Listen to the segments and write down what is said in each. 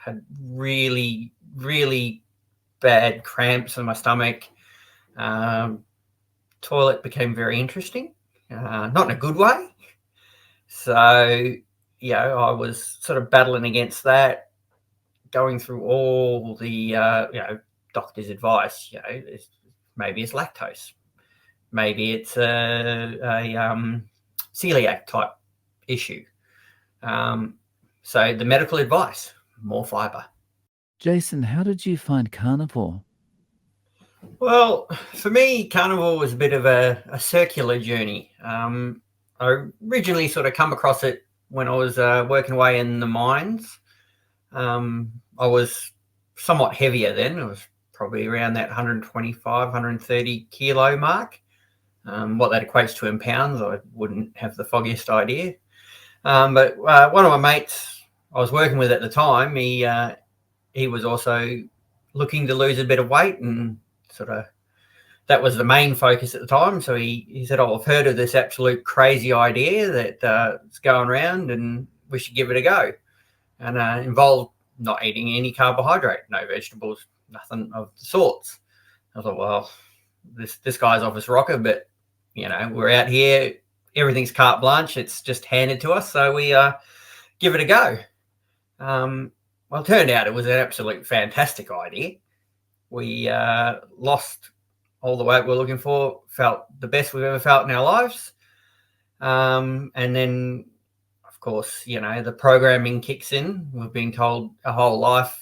had really, really bad cramps in my stomach. Toilet became very interesting, not in a good way. So, I was sort of battling against that, going through all the, doctor's advice. Maybe it's lactose, maybe it's a celiac type issue. So the medical advice, more fiber. Jason, how did you find Carnivore? Well, for me, Carnivore was a bit of a circular journey. I originally sort of come across it when I was working away in the mines. I was somewhat heavier then. I was probably around that 125, 130 kilo mark. What that equates to in pounds, I wouldn't have the foggiest idea. But one of my mates I was working with at the time, he was also looking to lose a bit of weight, and sort of that was the main focus at the time. So he said, I've heard of this absolute crazy idea that's going around and we should give it a go. And involved not eating any carbohydrate, no vegetables, nothing of the sorts. I thought, well, this guy's off his rocker, but, we're out here, everything's carte blanche, it's just handed to us, so we give it a go. Well, it turned out it was an absolute fantastic idea. We lost all the weight we were looking for, felt the best we've ever felt in our lives. And then, of course, the programming kicks in. We've been told our whole life,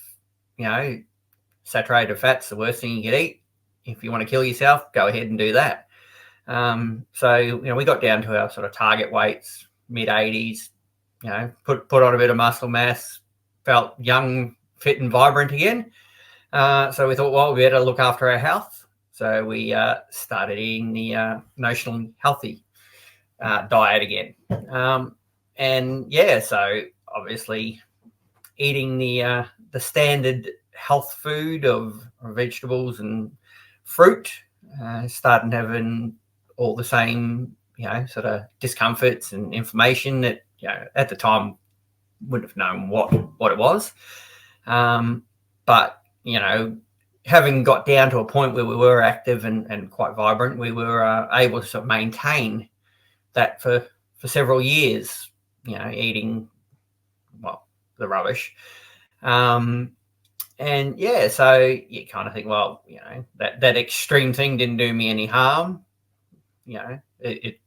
saturated fat's the worst thing you could eat. If you want to kill yourself, go ahead and do that. So, we got down to our sort of target weights, mid-80s, put on a bit of muscle mass, felt young, fit and vibrant again. So we thought, well, we better look after our health. So we started eating the notionally healthy diet again. So obviously eating the standard health food of vegetables and fruit, starting having all the same, sort of discomforts and inflammation that, at the time wouldn't have known what it was. But, having got down to a point where we were active and quite vibrant, we were able to sort of maintain that for several years, eating, the rubbish. So you kind of think, well, that extreme thing didn't do me any harm. It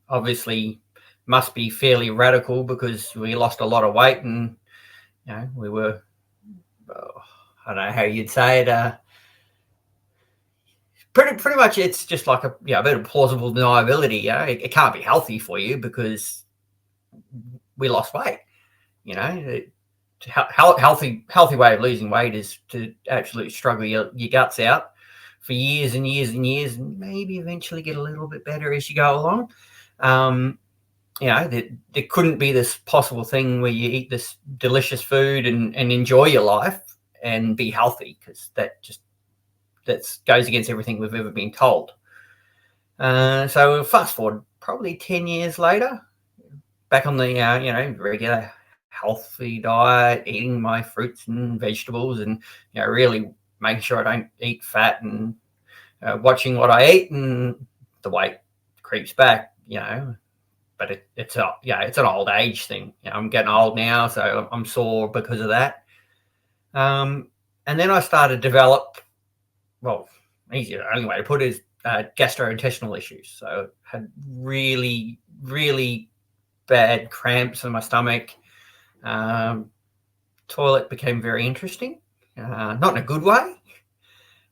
obviously must be fairly radical because we lost a lot of weight and, we were, I don't know how you'd say it, pretty much it's just like a bit of plausible deniability. It can't be healthy for you because we lost weight. Healthy way of losing weight is to absolutely struggle your guts out for years and years and years, and maybe eventually get a little bit better as you go along. There couldn't be this possible thing where you eat this delicious food and enjoy your life and be healthy, because that goes against everything we've ever been told. So fast forward probably 10 years later, back on the regular healthy diet, eating my fruits and vegetables, and really making sure I don't eat fat, and watching what I eat, and the weight creeps back. But it's an old age thing. I'm getting old now, so I'm sore because of that. And then I started to develop, the only way to put it is gastrointestinal issues. So I had really, really bad cramps in my stomach. Toilet became very interesting, not in a good way.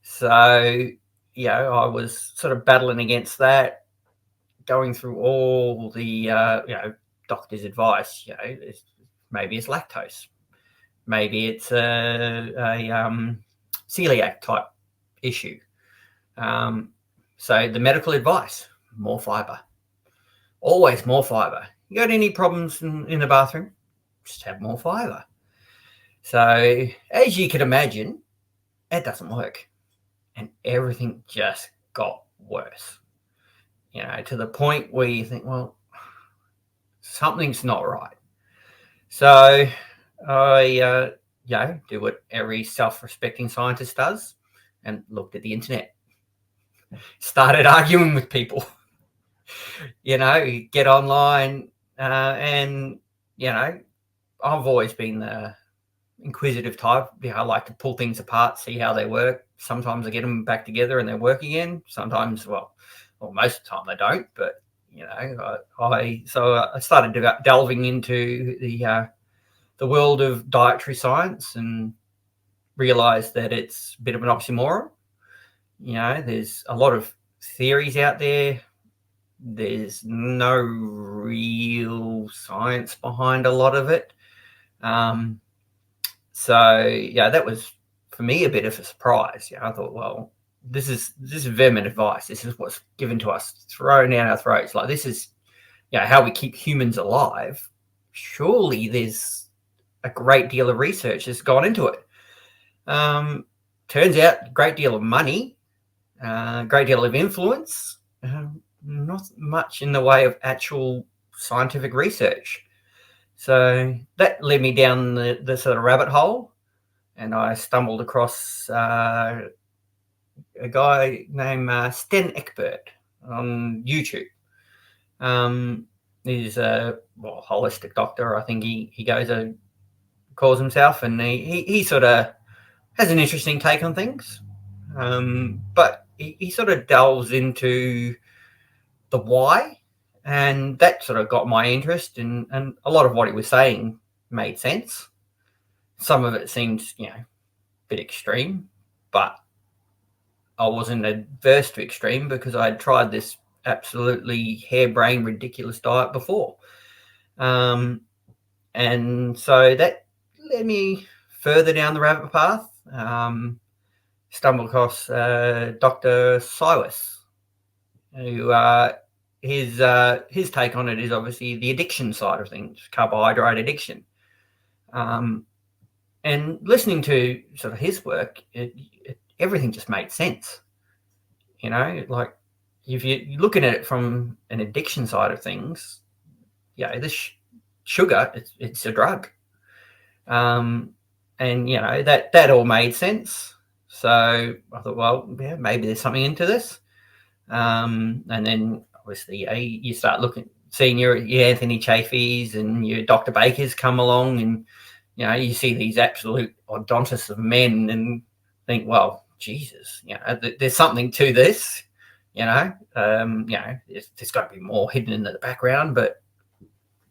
So, I was sort of battling against that, going through all the, doctor's advice. Maybe it's lactose, maybe it's a celiac type issue. So the medical advice, more fiber, always more fiber. You got any problems in the bathroom? Just have more fiber. So as you can imagine, it doesn't work, and everything just got worse. To the point where you think, well, something's not right. So I do what every self-respecting scientist does, and looked at the internet. Started arguing with people. Get online, and I've always been the inquisitive type. I like to pull things apart, see how they work. Sometimes I get them back together and they work again. Sometimes, well, most of the time they don't. But I started delving into the world of dietary science and realized that it's a bit of an oxymoron. There's a lot of theories out there. There's no real science behind a lot of it. That was for me a bit of a surprise. I thought, well, this is vermin advice. This is what's given to us, thrown down our throats. Like, this is how we keep humans alive. Surely there's a great deal of research that's gone into it. Turns out a great deal of money, a great deal of influence, not much in the way of actual scientific research. So that led me down the sort of rabbit hole, and I stumbled across a guy named Sten Eckbert on YouTube. He's a holistic doctor, I think he calls himself, and he sort of has an interesting take on things, but he sort of delves into the why, and that sort of got my interest, and a lot of what he was saying made sense. Some of it seemed a bit extreme, but I wasn't adverse to extreme because I had tried this absolutely harebrained, ridiculous diet before. And so that led me further down the rabbit path. Stumbled across Dr. Silas, who his take on it is obviously the addiction side of things, carbohydrate addiction. And listening to sort of his work, everything just made sense. Like, if you're looking at it from an addiction side of things, this sugar, it's a drug. And that all made sense. So I thought, well, maybe there's something into this. And then obviously you start seeing your Anthony Chaffee's and your Dr. Baker's come along, and you see these absolute odontists of men and think, well, Jesus, there's something to this. There's got to be more hidden in the background, but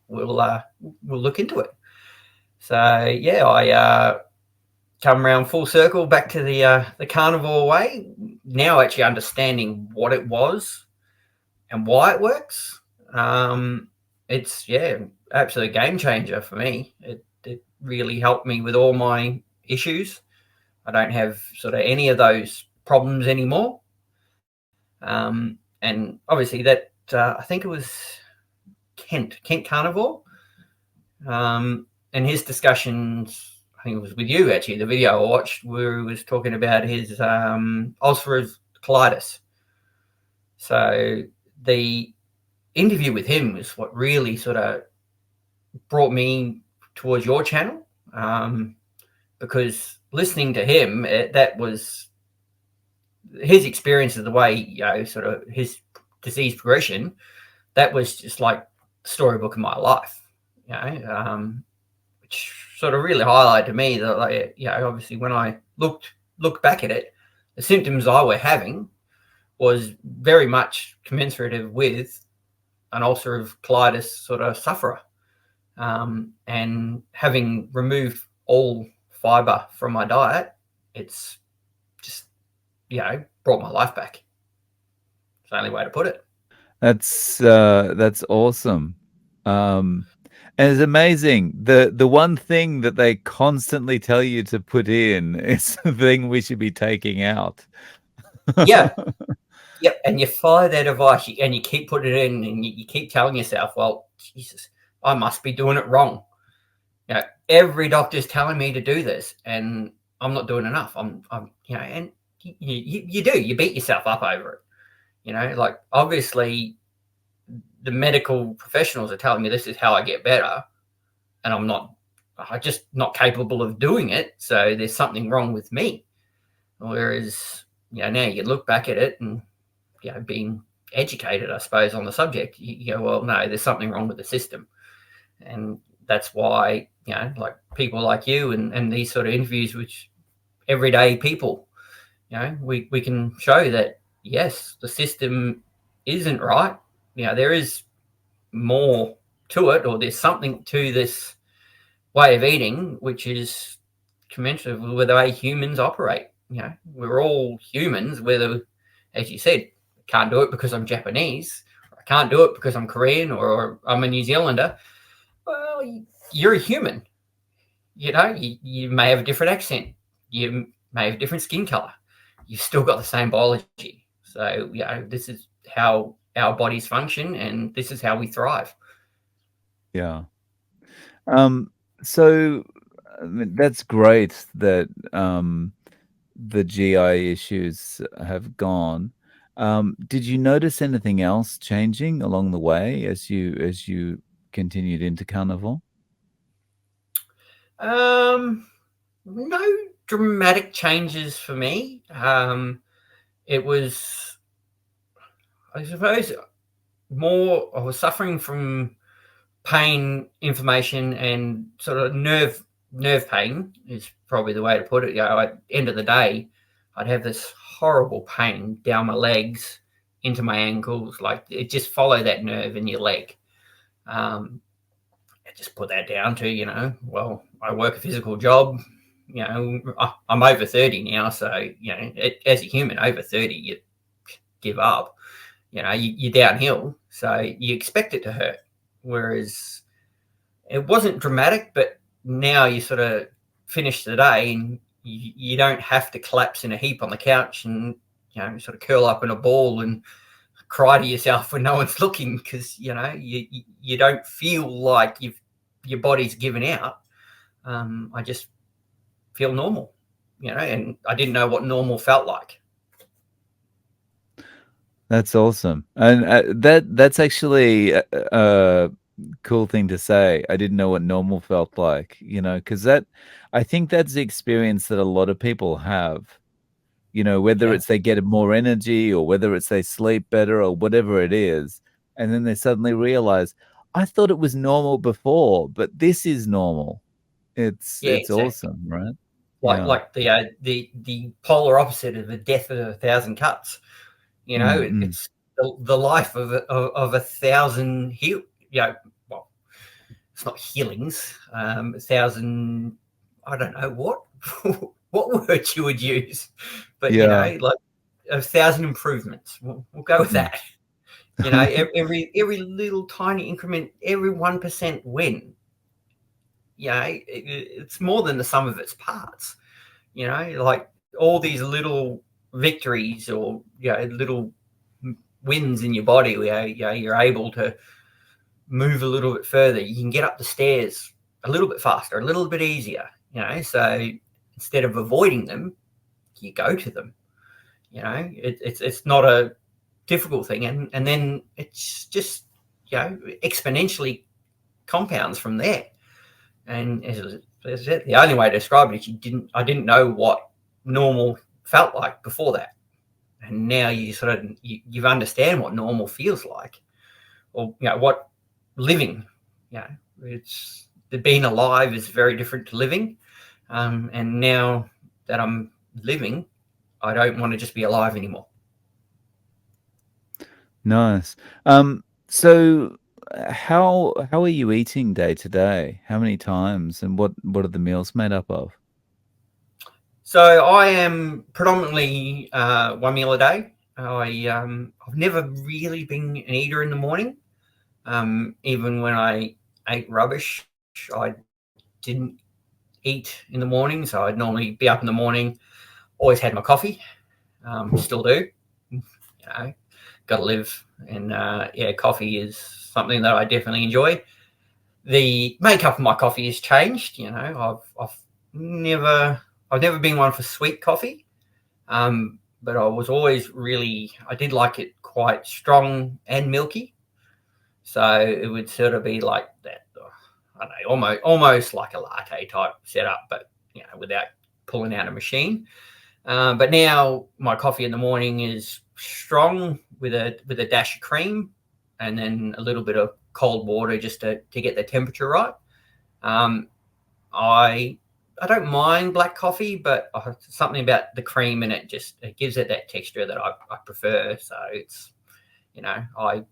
we'll look into it. So I come around full circle back to the carnivore way. Now actually understanding what it was and why it works. It's absolute game changer for me. It really helped me with all my issues. I don't have sort of any of those problems anymore. And obviously that I think it was Kent Carnivore, and his discussions, I think it was with you actually, the video I watched where he was talking about his ulcerative colitis. So the interview with him was what really sort of brought me towards your channel, because listening to him, that was his experience of the way, sort of his disease progression. That was just like the storybook of my life, which sort of really highlighted to me that, like, obviously when I looked back at it, the symptoms I were having was very much commensurate with an ulcerative colitis sort of sufferer. And having removed all fiber from my diet, it's just, brought my life back. It's the only way to put it. That's awesome. And it's amazing. The one thing that they constantly tell you to put in is the thing we should be taking out. Yep. And you follow that advice and you keep putting it in, and you keep telling yourself, well, Jesus, I must be doing it wrong. Every doctor's telling me to do this and I'm not doing enough. I'm and you beat yourself up over it. Like, obviously the medical professionals are telling me this is how I get better, and I'm not I'm just not capable of doing it. So there's something wrong with me. Whereas, now you look back at it and, being educated, I suppose, on the subject, you go, well, no, there's something wrong with the system. And that's why, like people like you and these sort of interviews, which everyday people, we can show that, yes, the system isn't right. There is more to it, or there's something to this way of eating, which is commensurate with the way humans operate. We're all humans, whether, as you said, I can't do it because I'm Japanese, or I can't do it because I'm Korean, or I'm a New Zealander. Well, you're a human. You may have a different accent. You may have a different skin color. You've still got the same biology. So, this is how our bodies function, and this is how we thrive. Yeah. So I mean, that's great that the GI issues have gone. Did you notice anything else changing along the way as you continued into carnivore? No dramatic changes for me. It was, I suppose, more, I was suffering from pain, inflammation, and sort of nerve pain is probably the way to put it. At the end of the day, I'd have this horrible pain down my legs into my ankles, like it just follow that nerve in your leg. I just put that down to, well, I work a physical job. I'm over 30 now, so as a human over 30, you give up. You're downhill, so you expect it to hurt. Whereas it wasn't dramatic, but now you sort of finish the day and you don't have to collapse in a heap on the couch and sort of curl up in a ball and cry to yourself when no one's looking, because you don't feel like your body's given out. I just feel normal, and I didn't know what normal felt like. That's awesome, and that's actually a cool thing to say. I didn't know what normal felt like, because I think that's the experience that a lot of people have. Whether it's they get more energy or whether it's they sleep better or whatever it is, and then they suddenly realize, I thought it was normal before, but this is normal. It's Exactly. awesome, right? Like the polar opposite of the death of 1,000 cuts. It's the life of a 1,000 heal. Well, it's not healings. 1,000. I don't know what what word you would use, but like 1,000 improvements. We'll go with that. Every little tiny increment, every 1% win. It's more than the sum of its parts. Like all these little victories or little wins in your body where you're able to move a little bit further. You can get up the stairs a little bit faster, a little bit easier. So instead of avoiding them, you go to them. It's not a difficult thing, and then it's just exponentially compounds from there. And as I said, the only way to describe it is I didn't know what normal felt like before that, and now you sort of you understand what normal feels like, or what living. It's being alive is very different to living, and now that I'm living, I don't want to just be alive anymore. Nice. So how are you eating day to day? How many times, and what are the meals made up of? So I am predominantly 1 meal a day. I've never really been an eater in the morning. Even when I ate rubbish, I didn't eat in the morning. So I'd normally be up in the morning, always had my coffee, still do. Got to live, and coffee is something that I definitely enjoy. The makeup of my coffee has changed. I've never been one for sweet coffee, but I was always I did like it quite strong and milky. So it would sort of be like that. I don't know, almost like a latte type setup, but without pulling out a machine. But now my coffee in the morning is strong with a dash of cream, and then a little bit of cold water just to get the temperature right. I don't mind black coffee, but something about the cream in it it gives it that texture that I prefer. So it's I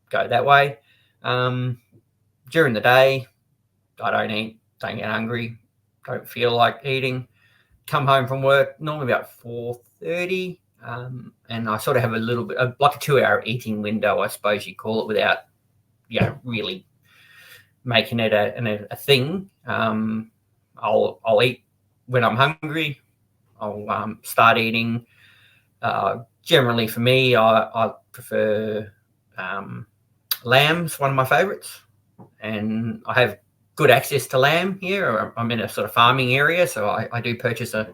go that way. During the day, I don't eat, don't get hungry, don't feel like eating. Come home from work normally about 4:30, and I sort of have a little bit like a 2-hour eating window, I suppose you call it, without really making it a thing. I'll eat when I'm hungry. I'll start eating. Generally, for me, I prefer lamb's one of my favourites, and I have good access to lamb here. I'm in a sort of farming area, so I do purchase an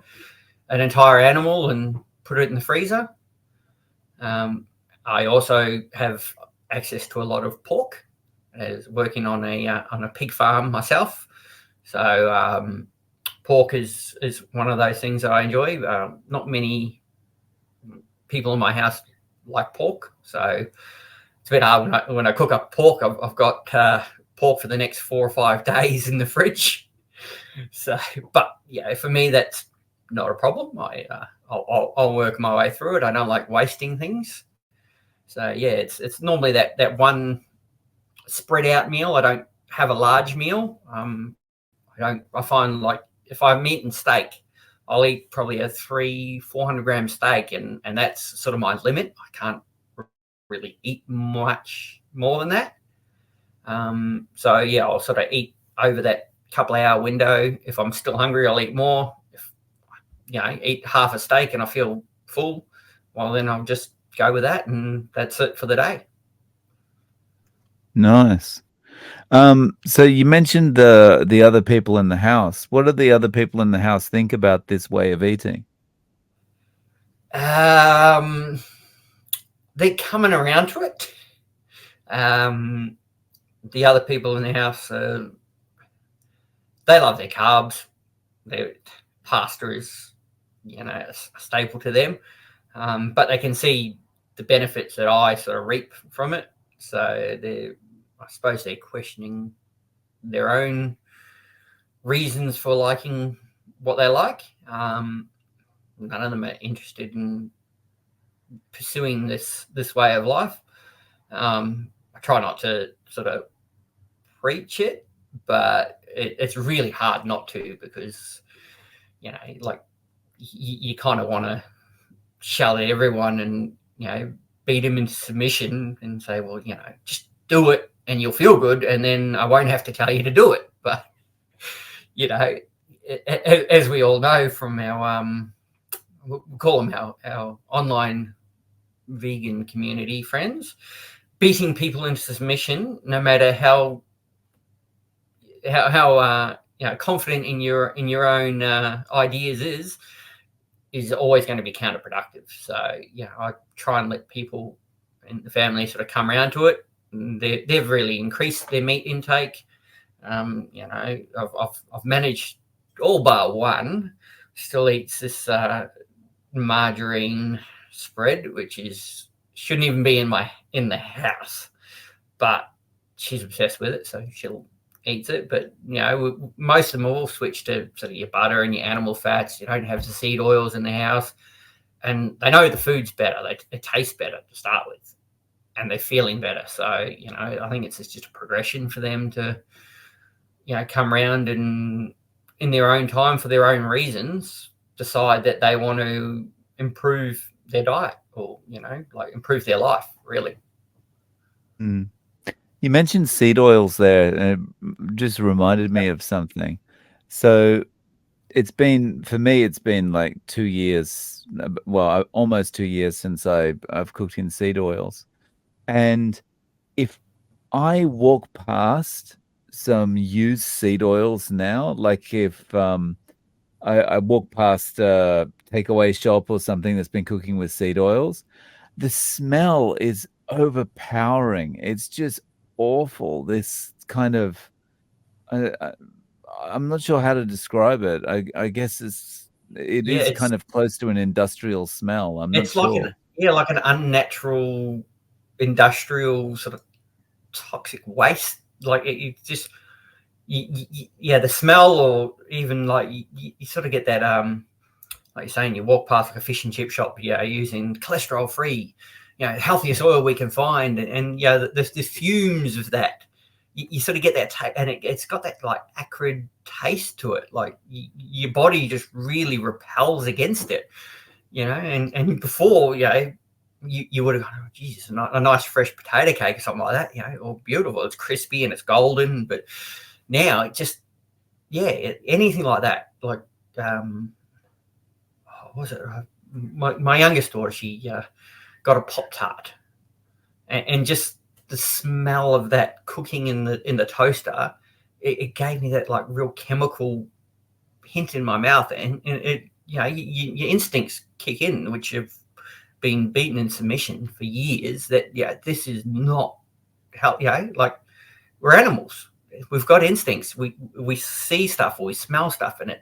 entire animal and put it in the freezer. I also have access to a lot of pork, as working on a pig farm myself. So pork is one of those things that I enjoy. Not many people in my house like pork, so it's a bit hard when I cook up pork. I've got pork for the next 4 or 5 days in the fridge. So, but for me that's not a problem. I'll work my way through it. I don't like wasting things. So it's normally that one spread out meal. I don't have a large meal. I find like if I'm eating steak, I'll eat probably a 300-400 gram steak, and that's sort of my limit. I can't really eat much more than that. So I'll sort of eat over that couple hour window. If I'm still hungry, I'll eat more. If eat half a steak and I feel full, well then I'll just go with that, and that's it for the day. Nice. So you mentioned the other people in the house. What do the other people in the house think about this way of eating? They're coming around to it. The other people in the house, they love their carbs. Their pasta is, a staple to them. But they can see the benefits that I sort of reap from it. So I suppose they're questioning their own reasons for liking what they like. None of them are interested in pursuing this way of life. I try not to sort of preach it, but it's really hard not to, because like you kind of want to shout at everyone and beat them into submission and say, well, just do it and you'll feel good, and then I won't have to tell you to do it. But as we all know from our we'll call them our online vegan community friends, beating people into submission, no matter how confident in your own ideas is always going to be counterproductive. So I try and let people in the family sort of come around to it. They've really increased their meat intake. I've managed, all bar one still eats this margarine spread, which shouldn't even be in the house, but she's obsessed with it, so she'll eats it. But most of them all switch to sort of your butter and your animal fats. You don't have the seed oils in the house, and they know the food's better. It tastes better to start with, and they're feeling better. So I think it's just a progression for them to come around and in their own time, for their own reasons, decide that they want to improve their diet, or like improve their life, really. You mentioned seed oils there, and it just reminded me of something. So for me, it's been like 2 years, well, almost 2 years since I've cooked in seed oils. And if I walk past some used seed oils now, like if I walk past a takeaway shop or something that's been cooking with seed oils, the smell is overpowering. It's just awful. This kind of I'm not sure how to describe it. I guess it Yeah, is kind of close to an industrial smell. I'm not it's like sure. like an unnatural industrial sort of toxic waste. Like it just yeah, the smell, or even like you sort of get that like you're saying, you walk past like a fish and chip shop, using cholesterol free, healthiest oil we can find, and the fumes of that. You sort of get that, and it's got that like acrid taste to it. Like your body just really repels against it, And before, you would have gone, oh, Jesus, a nice fresh potato cake or something like that, all beautiful. It's crispy and it's golden, but now it just, anything like that, like what was it? My youngest daughter, she got a Pop-Tart, and just the smell of that cooking in the toaster, it gave me that like real chemical hint in my mouth, and it, your instincts kick in, which have been beaten in submission for years. That this is not how, like we're animals. We've got instincts. We see stuff or we smell stuff, and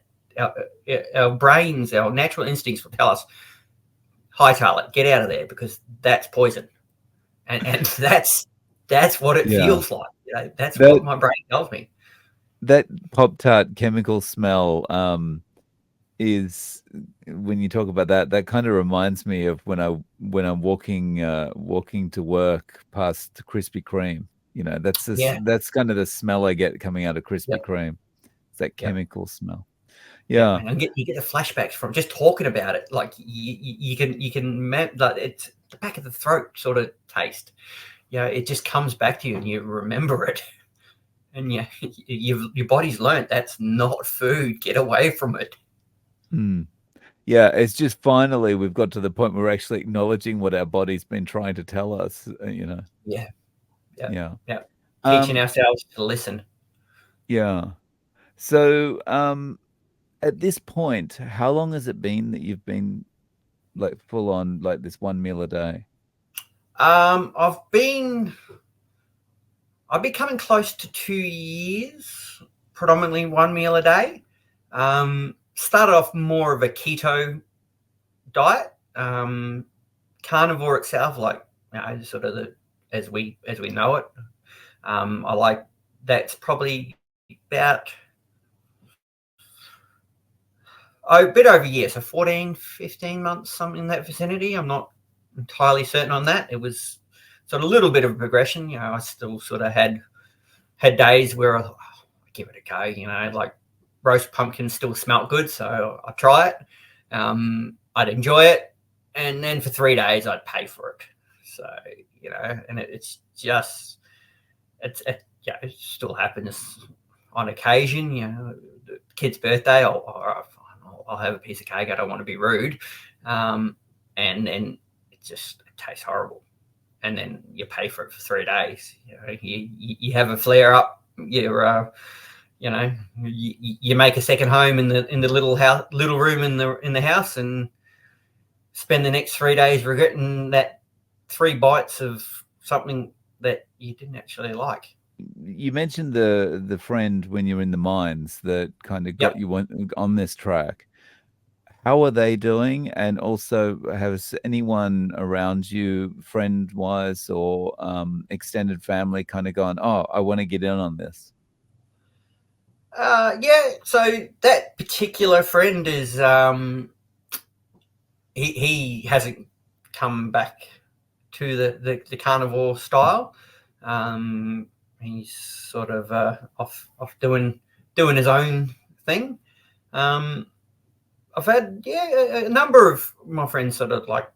our brains, our natural instincts will tell us, hightail it, get out of there, because that's poison, and that's what it Yeah. feels like. That's That what my brain tells me. that Pop-Tart chemical smell is, when you talk about that, that kind of reminds me of when I'm walking to work past Krispy Kreme. Yeah, That's kind of the smell I get coming out of Krispy yep, Kreme. It's that yep. chemical smell. Yeah, Yeah. and you get the flashbacks from just talking about it. Like you can like it's the back of the throat sort of taste. It just comes back to you and you remember it. And your body's learned that's not food. Get away from it. Mm. Yeah, it's just finally we've got to the point where we're actually acknowledging what our body's been trying to tell us. Yeah, yeah, Yeah. yeah. Teaching Um, ourselves to listen. yeah. So, at this point, how long has it been that you've been like full on like this one meal a day? I've been coming close to 2 years, predominantly one meal a day. Started off more of a keto diet. Carnivore itself, like sort of as we know it. I like that's probably about a bit over a year, so 14, 15 months, something in that vicinity. I'm not entirely certain on that. It was sort of a little bit of a progression. I still sort of had days where I thought, oh, give it a go. Like roast pumpkin still smelt good, so I'd try it. I'd enjoy it, and then for 3 days I'd pay for it. So and it's just it still happens on occasion. The kid's birthday, I'll have a piece of cake. I don't want to be rude, and then it tastes horrible. And then you pay for it for 3 days. You have a flare up. You make a second home in the little room in the house, and spend the next 3 days regretting that 3 bites of something that you didn't actually like. You mentioned the friend when you're in the mines that kind of got Yep. you on this track. How are they doing? And also, has anyone around you, friend wise or extended family, kind of gone, "Oh, I want to get in on this"? Yeah. So that particular friend is he hasn't come back to the carnivore style. He's sort of off doing his own thing. Um, I've had a number of my friends sort of like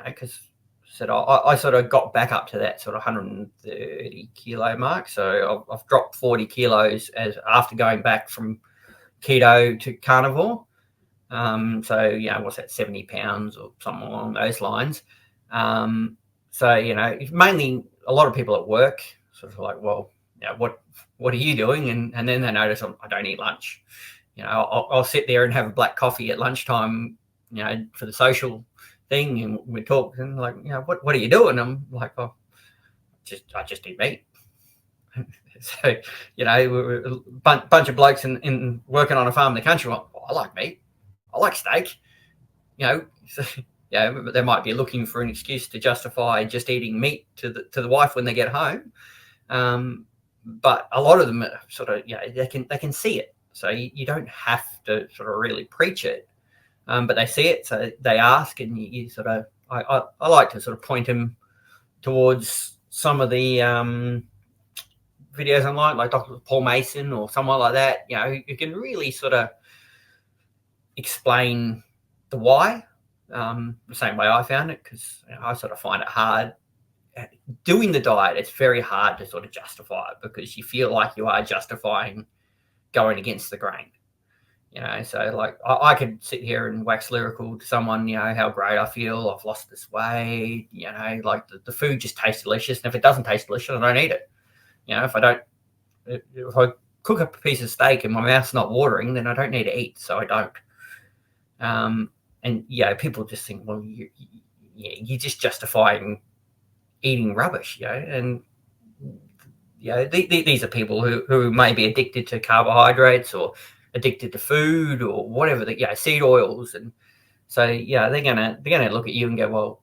because said I sort of got back up to that sort of 130 kilo mark. So I've dropped 40 kilos after going back from keto to carnivore. So what's that, 70 pounds or something along those lines. So mainly a lot of people at work sort of like, well, what are you doing? And then they notice I don't eat lunch. I'll sit there and have a black coffee at lunchtime, for the social thing, and we talk, and like, what are you doing? I'm like, I just eat meat. So, we're a bunch of blokes in working on a farm in the country. Well, I like meat. I like steak. So, they might be looking for an excuse to justify just eating meat to the wife when they get home. But a lot of them are sort of, they can see it. So you don't have to sort of really preach it, but they see it, so they ask, and you sort of, I like to sort of point them towards some of the videos online, like Dr. Paul Mason or someone like that, who can really sort of explain the why, the same way I found it, because I sort of find it hard. Doing the diet, it's very hard to sort of justify it, because you feel like you are justifying going against the grain. So like I could sit here and wax lyrical to someone, how great I feel, I've lost this weight, like the food just tastes delicious. And if it doesn't taste delicious, I don't eat it. If I cook up a piece of steak and my mouth's not watering, then I don't need to eat. So I don't. And people just think, well, you're just justifying eating rubbish, and these are people who may be addicted to carbohydrates or addicted to food or whatever, seed oils, and so they're gonna look at you and go, well,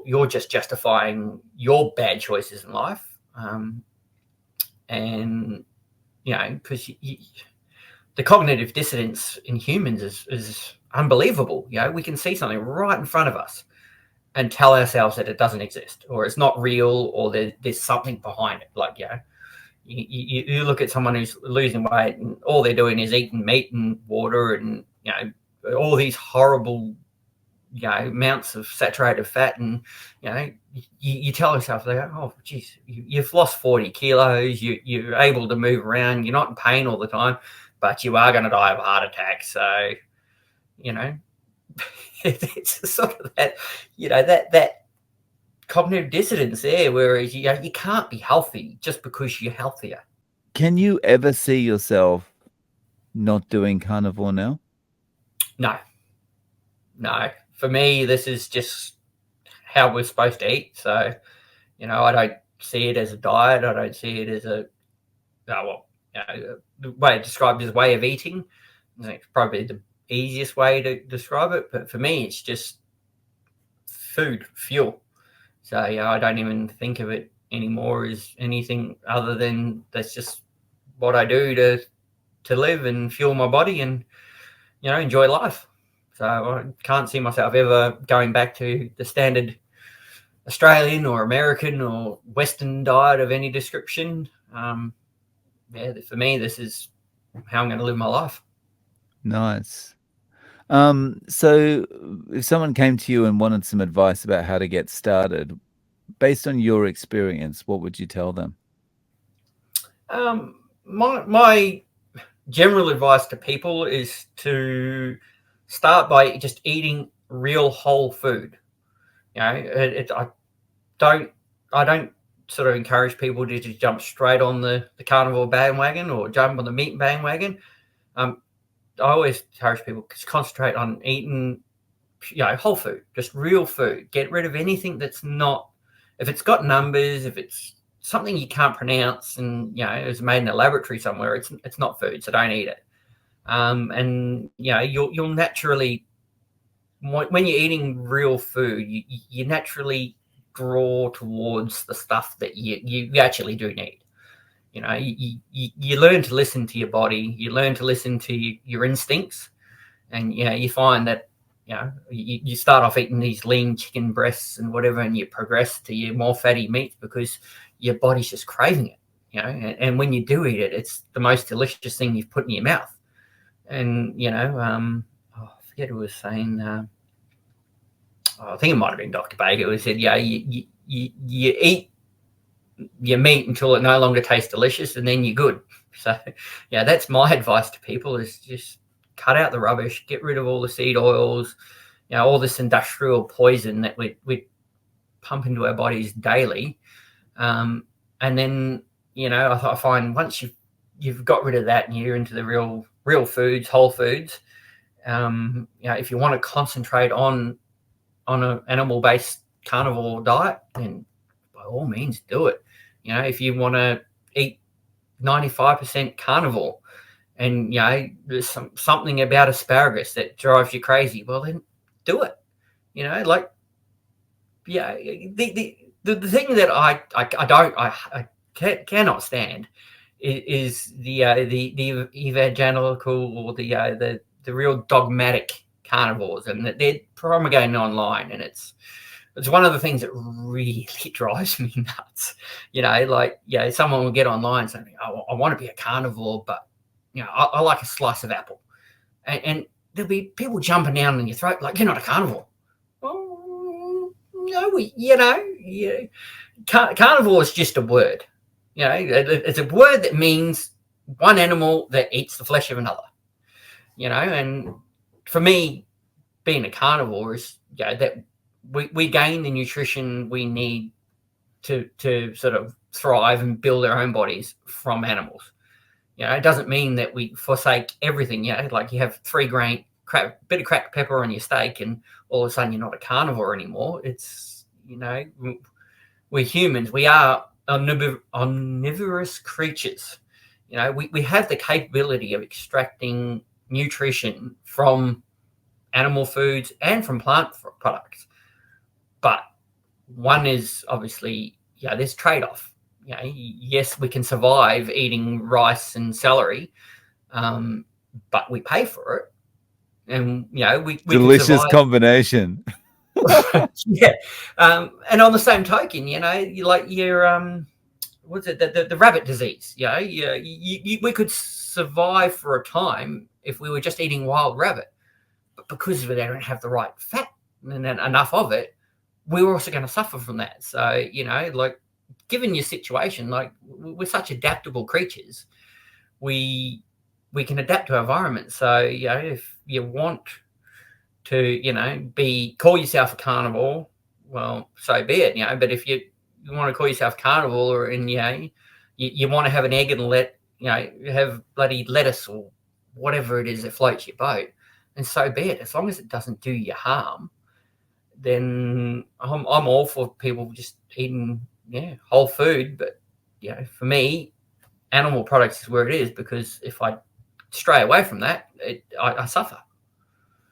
you're just justifying your bad choices in life, and because the cognitive dissonance in humans is unbelievable. We can see something right in front of us and tell ourselves that it doesn't exist, or it's not real, or there's something behind it. Like, you look at someone who's losing weight and all they're doing is eating meat and water and, all these horrible, amounts of saturated fat. And, you tell yourself, oh, geez, you've lost 40 kilos. You're able to move around. You're not in pain all the time, but you are going to die of a heart attack. So, it's sort of that, that cognitive dissonance there, whereas you can't be healthy just because you're healthier. Can you ever see yourself not doing carnivore now? No. For me, this is just how we're supposed to eat. So, I don't see it as a diet. I don't see it as the way it's described as a way of eating. It's probably the easiest way to describe it. But for me, it's just food, fuel. So I don't even think of it anymore as anything other than that's just what I do to live and fuel my body and enjoy life. So I can't see myself ever going back to the standard Australian or American or Western diet of any description. For me, this is how I'm going to live my life. Nice. So if someone came to you and wanted some advice about how to get started, based on your experience, what would you tell them? My general advice to people is to start by just eating real whole food. I don't sort of encourage people to just jump straight on the carnivore bandwagon or jump on the meat bandwagon. I always encourage people to concentrate on eating, whole food, just real food. Get rid of anything that's not, if it's got numbers, if it's something you can't pronounce and, it was made in a laboratory somewhere, it's not food, so don't eat it. And, you'll naturally, when you're eating real food, you naturally draw towards the stuff that you actually do need. You learn to listen to your body, you learn to listen to your instincts, and you find that you start off eating these lean chicken breasts and whatever, and you progress to your more fatty meats because your body's just craving it. And when you do eat it, it's the most delicious thing you've put in your mouth. And I forget who was saying. I think it might have been Dr. Baker who said, you eat your meat until it no longer tastes delicious, and then you're good. So that's my advice to people, is just cut out the rubbish, get rid of all the seed oils, all this industrial poison that we pump into our bodies daily. And then I find once you've got rid of that and you're into the real foods, whole foods, if you want to concentrate on an animal-based carnivore diet, then by all means do it. If you want to eat 95% carnivore, and there's something about asparagus that drives you crazy. Well, then do it. Like, the thing that I cannot stand is the evangelical, or the real dogmatic carnivores, and that they're promulgating online, and it's one of the things that really drives me nuts. Someone will get online saying, I want to be a carnivore, but I like a slice of apple, and there'll be people jumping down in your throat like, you're not a carnivore. Oh, no, carnivore is just a word. It's a word that means one animal that eats the flesh of another. And for me, being a carnivore is that we gain the nutrition we need to sort of thrive and build our own bodies from animals. It doesn't mean that we forsake everything. Like you have 3-grain bit of cracked pepper on your steak, and all of a sudden you're not a carnivore anymore. It's we're humans. We are omnivorous creatures. We have the capability of extracting nutrition from animal foods and from plant products, but one is obviously there's trade-off. Yes, we can survive eating rice and celery, but we pay for it, and we delicious combination. Yeah, and on the same token, like your what's it, the rabbit disease? We could survive for a time if we were just eating wild rabbit, but because they don't have the right fat and then enough of it, we're also going to suffer from that. So like, given your situation, like, we're such adaptable creatures, we can adapt to our environment. So if you want to call yourself a carnivore, well, so be it. But if you want to call yourself carnivore, and you want to have an egg and have bloody lettuce or whatever it is that floats your boat, and so be it. As long as it doesn't do you harm, then I'm all for people just eating whole food. But for me, animal products is where it is, because if I stray away from that, I suffer.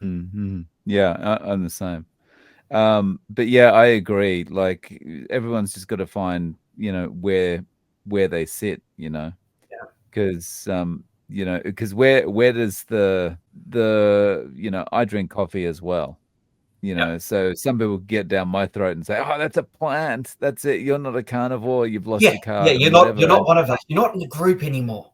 Mm-hmm. Yeah, I'm the same. But I agree. Like, everyone's just got to find where they sit. Because because where does the I drink coffee as well. So some people get down my throat and say, "Oh, that's a plant. That's it. You're not a carnivore. You've lost your card." Yeah, you're not one of us. You're not in the group anymore.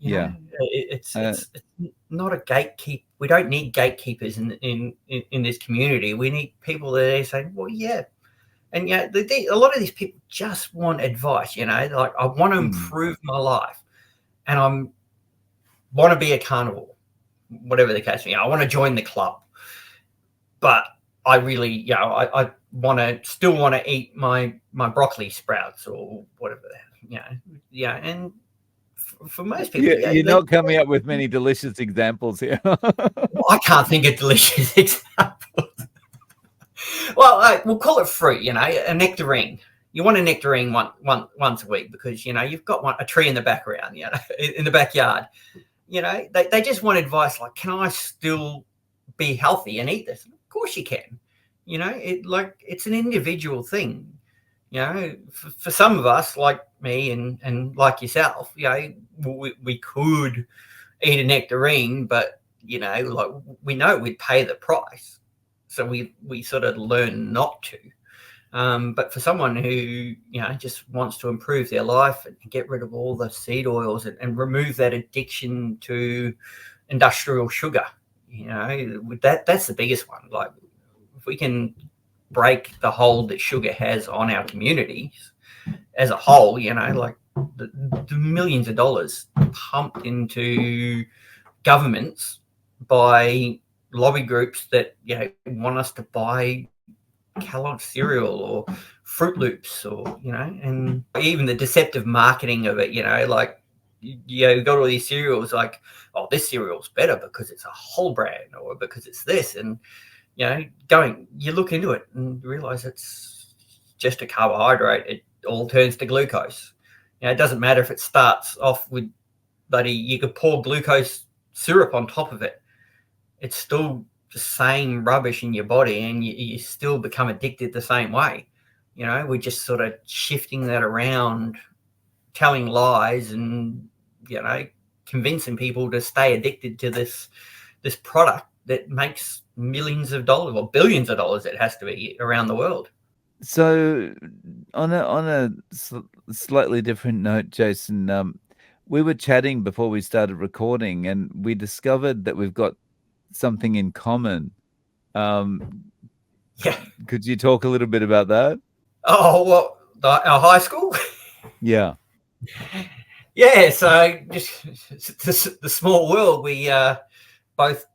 It's not a gatekeep. We don't need gatekeepers in this community. We need people that are saying, "Well, yeah," and a lot of these people just want advice. Like, I want to improve my life, and I want to be a carnivore, whatever the case. I want to join the club. But I really, I still want to eat my broccoli sprouts or whatever. And for most people, you're not coming up with many delicious examples here. Well, I can't think of delicious examples. Well, we'll call it fruit. A nectarine. You want a nectarine once a week, because you've got a tree in the background, in the backyard. They just want advice like, can I still be healthy and eat this? Of course you can. It's an individual thing. For some of us, like me and like yourself, we could eat a nectarine, but like, we know we'd pay the price, so we sort of learn not to. But for someone who just wants to improve their life and get rid of all the seed oils and remove that addiction to industrial sugar, that's the biggest one. Like, if we can break the hold that sugar has on our communities as a whole, like the millions of dollars pumped into governments by lobby groups that want us to buy Kellogg's cereal or Fruit Loops, or and even the deceptive marketing of it. Like, you got all these cereals like, oh, this cereal's better because it's a whole brand, or because it's this, and you look into it and realize it's just a carbohydrate. It all turns to glucose. It doesn't matter if it starts off with bloody, you could pour glucose syrup on top of it. It's still the same rubbish in your body, and you still become addicted the same way. We're just sort of shifting that around, telling lies, and convincing people to stay addicted to this product that makes millions of dollars or billions of dollars. It has to be around the world. So, on a slightly different note, Jason, we were chatting before we started recording, and we discovered that we've got something in common. Yeah. Could you talk a little bit about that? Oh, well, our high school? Yeah. Yeah, so just the small world. We both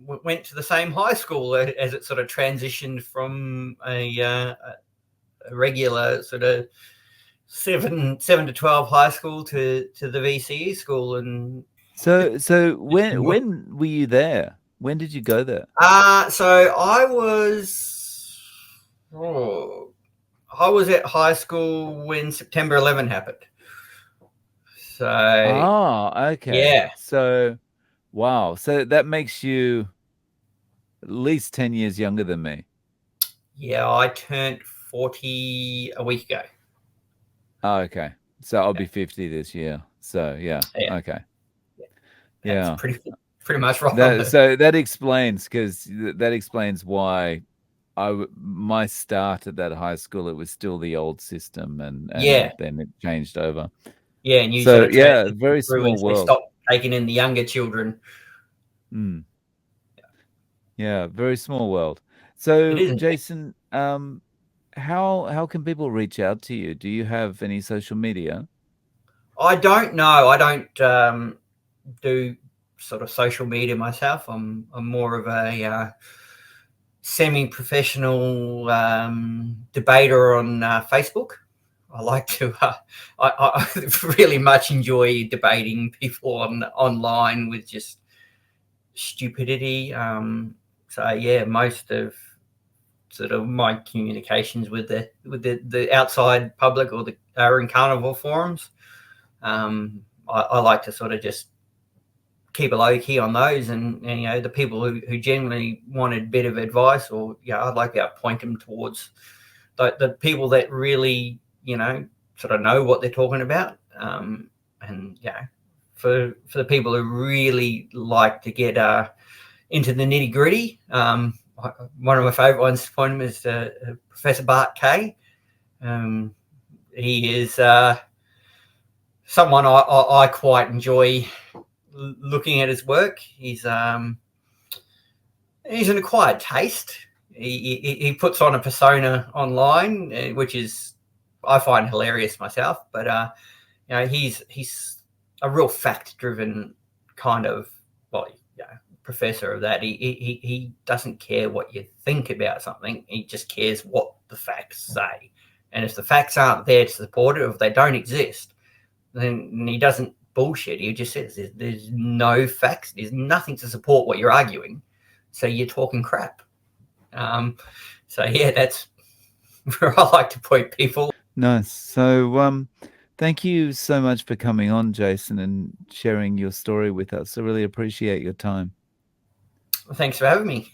went to the same high school as it sort of transitioned from a regular sort of 7 to 12 high school to the VCE school. And so when were you there? When did you go there? So I was at high school when September 11 happened. So okay. Yeah. So wow. So that makes you at least 10 years younger than me. Yeah, I turned 40 a week ago. Oh, okay. So I'll be 50 this year. So yeah. Okay. Yeah. That's pretty much right. So that explains why my start at that high school, it was still the old system, and then it changed over. Yeah, and you so sort of very small world. Stop taking in the younger children. Yeah, very small world. So Jason, how can people reach out to you? Do you have any social media? I don't know. I don't do sort of social media myself. I'm more of a semi-professional debater on Facebook. I like to. I really much enjoy debating people online with just stupidity. So yeah, most of sort of my communications with the outside public are in Carnivore forums. I like to sort of just keep a low key on those, and the people who generally wanted a bit of advice, or I'd like to point them towards the people that really sort of know what they're talking about, and for the people who really like to get into the nitty gritty. One of my favorite ones to point him is Professor Bart Kay. He is someone I quite enjoy looking at his work. He's an acquired taste. He puts on a persona online, which is I find hilarious myself. But he's a real fact-driven kind of professor of that. He doesn't care what you think about something. He just cares what the facts say. And if the facts aren't there to support it, or if they don't exist, then he doesn't bullshit. He just says there's no facts. There's nothing to support what you're arguing. So you're talking crap. So yeah, that's where I like to point people. Nice. So thank you so much for coming on, Jason, and sharing your story with us. I really appreciate your time. Thanks for having me.